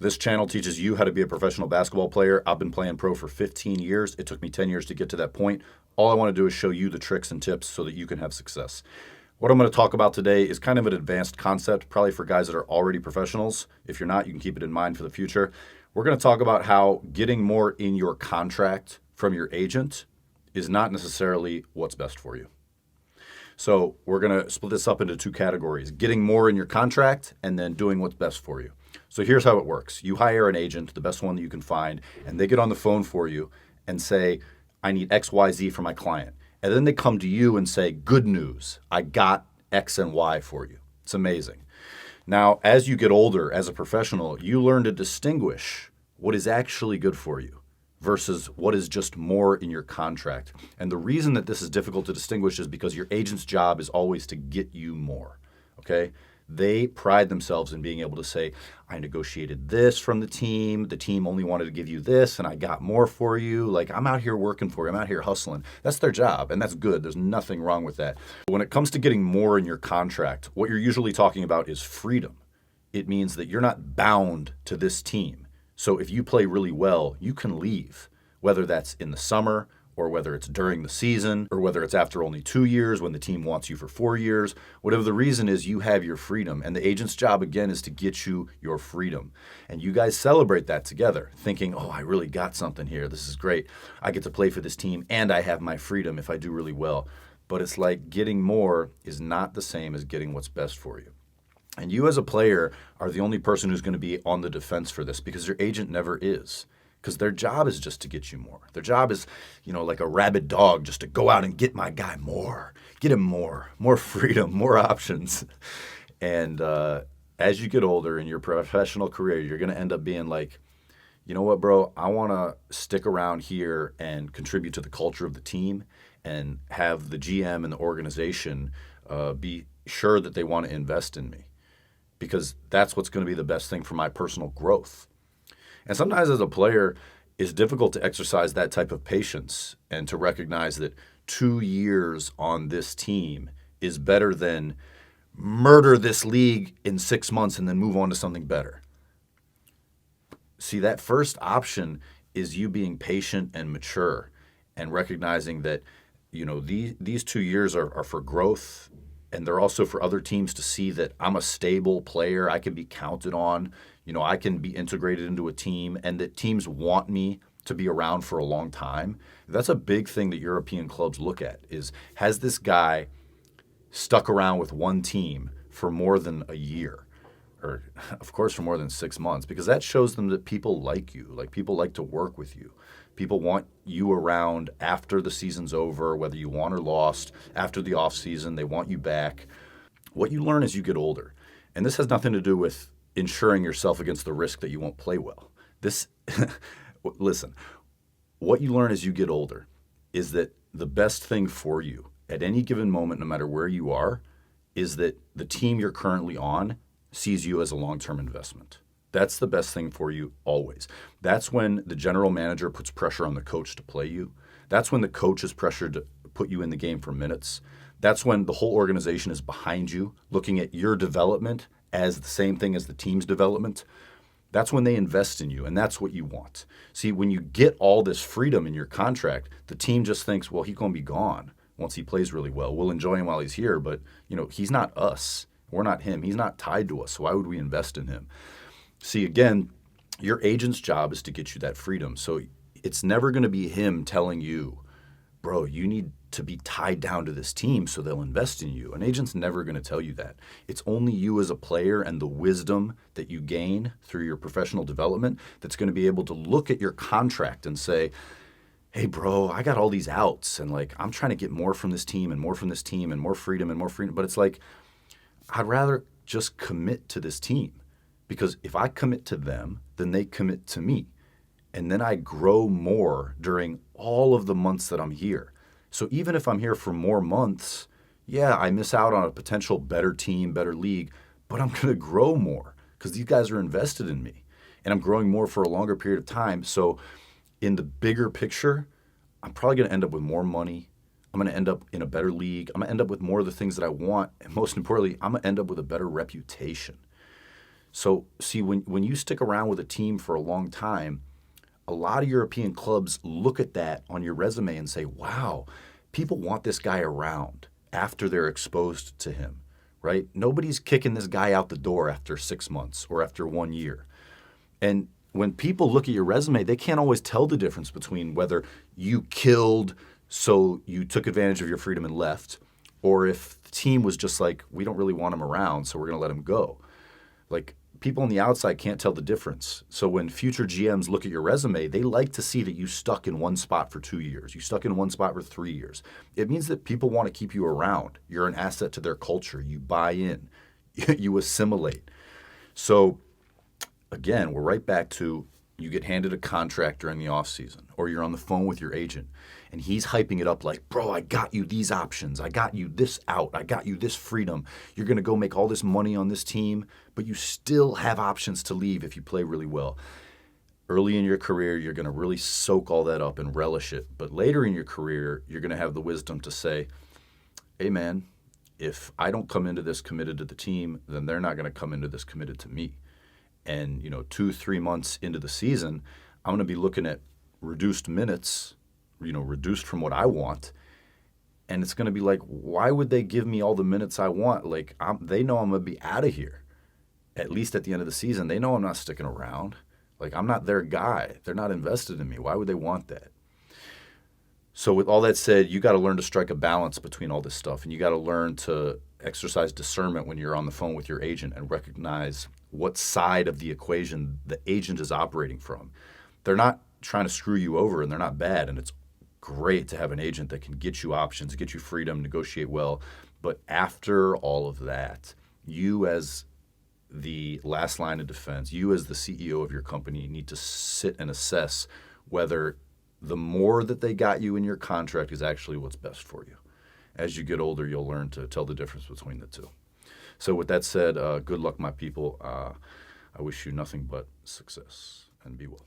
This channel teaches you how to be a professional basketball player. I've been playing pro for 15 years. It took me 10 years to get to that point. All I want to do is show you the tricks and tips so that you can have success. What I'm going to talk about today is kind of an advanced concept, probably for guys that are already professionals. If you're not, you can keep it in mind for the future. We're going to talk about how getting more in your contract from your agent is not necessarily what's best for you. So we're going to split this up into two categories: getting more in your contract and then doing what's best for you. So here's how it works. You hire an agent, the best one that you can find, and they get on the phone for you and say, I need XYZ for my client. And then they come to you and say, good news, I got X and Y for you. It's amazing. Now, as you get older as a professional, you learn to distinguish what is actually good for you versus what is just more in your contract. And the reason that this is difficult to distinguish is because your agent's job is always to get you more, okay? They pride themselves in being able to say, I negotiated this from the team only wanted to give you this, and I got more for you. Like, I'm out here working for you, I'm out here hustling. That's their job, and that's good. There's nothing wrong with that. When it comes to getting more in your contract, what you're usually talking about is freedom. It means that you're not bound to this team. So if you play really well, you can leave, whether that's in the summer or whether it's during the season, or whether it's after only 2 years when the team wants you for 4 years. Whatever the reason is, you have your freedom. And the agent's job, again, is to get you your freedom. And you guys celebrate that together, thinking, oh, I really got something here. This is great. I get to play for this team, and I have my freedom if I do really well. But it's like getting more is not the same as getting what's best for you. And you as a player are the only person who's going to be on the defense for this, because your agent never is. Because their job is just to get you more. Their job is, like a rabid dog, just to go out and get my guy more. Get him more freedom, more options. And as you get older in your professional career, you're going to end up being like, you know what, bro, I want to stick around here and contribute to the culture of the team and have the GM and the organization be sure that they want to invest in me, because that's what's going to be the best thing for my personal growth. And sometimes as a player, it's difficult to exercise that type of patience and to recognize that 2 years on this team is better than murder this league in 6 months and then move on to something better. See, that first option is you being patient and mature and recognizing that, these 2 years are for growth, and they're also for other teams to see that I'm a stable player. I can be counted on. I can be integrated into a team, and that teams want me to be around for a long time. That's a big thing that European clubs look at is, has this guy stuck around with one team for more than a year? Or, of course, for more than 6 months, because that shows them that people like you. Like, people like to work with you. People want you around after the season's over, whether you won or lost. After the off season, they want you back. What you learn as you get older, and this has nothing to do with insuring yourself against the risk that you won't play well. Listen, what you learn as you get older is that the best thing for you at any given moment, no matter where you are, is that the team you're currently on sees you as a long-term investment. That's the best thing for you always. That's when the general manager puts pressure on the coach to play you. That's when the coach is pressured to put you in the game for minutes. That's when the whole organization is behind you, looking at your development as the same thing as the team's development. That's when they invest in you, and that's what you want. See, when you get all this freedom in your contract, the team just thinks, well, he's going to be gone once he plays really well. We'll enjoy him while he's here, but he's not us. We're not him. He's not tied to us, so why would we invest in him? See, again, your agent's job is to get you that freedom. So it's never going to be him telling you, bro, you need to be tied down to this team so they'll invest in you. An agent's never going to tell you that. It's only you as a player and the wisdom that you gain through your professional development that's going to be able to look at your contract and say, hey, bro, I got all these outs, and I'm trying to get more from this team and more from this team and more freedom. But it's like, I'd rather just commit to this team, because if I commit to them, then they commit to me. And then I grow more during all of the months that I'm here. So even if I'm here for more months, yeah, I miss out on a potential better team, better league, but I'm going to grow more because these guys are invested in me, and I'm growing more for a longer period of time. So in the bigger picture, I'm probably going to end up with more money. I'm going to end up in a better league. I'm going to end up with more of the things that I want. And most importantly, I'm going to end up with a better reputation. So, see, when you stick around with a team for a long time, a lot of European clubs look at that on your resume and say, wow, people want this guy around after they're exposed to him, right? Nobody's kicking this guy out the door after 6 months or after 1 year. And when people look at your resume, they can't always tell the difference between whether you killed, so you took advantage of your freedom and left, or if the team was just like, we don't really want him around, so we're going to let him go. Like, people on the outside can't tell the difference. So when future GMs look at your resume, they like to see that you stuck in one spot for 2 years. You stuck in one spot for 3 years. It means that people want to keep you around. You're an asset to their culture. You buy in. You assimilate. So again, we're right back to you get handed a contract during the offseason, or you're on the phone with your agent and he's hyping it up like, bro, I got you these options. I got you this out. I got you this freedom. You're going to go make all this money on this team, but you still have options to leave if you play really well. Early in your career, you're going to really soak all that up and relish it. But later in your career, you're going to have the wisdom to say, hey, man, if I don't come into this committed to the team, then they're not going to come into this committed to me. And, 2-3 months into the season, I'm going to be looking at reduced minutes, reduced from what I want. And it's going to be like, why would they give me all the minutes I want? Like, they know I'm going to be out of here. At least at the end of the season, they know I'm not sticking around. Like, I'm not their guy. They're not invested in me. Why would they want that? So with all that said, you got to learn to strike a balance between all this stuff. And you got to learn to exercise discernment when you're on the phone with your agent and recognize what side of the equation the agent is operating from. They're not trying to screw you over, and they're not bad. And it's great to have an agent that can get you options, get you freedom, negotiate well. But after all of that, you as the last line of defense, you as the CEO of your company need to sit and assess whether the more that they got you in your contract is actually what's best for you. As you get older, you'll learn to tell the difference between the two. So with that said, good luck, my people. I wish you nothing but success, and be well.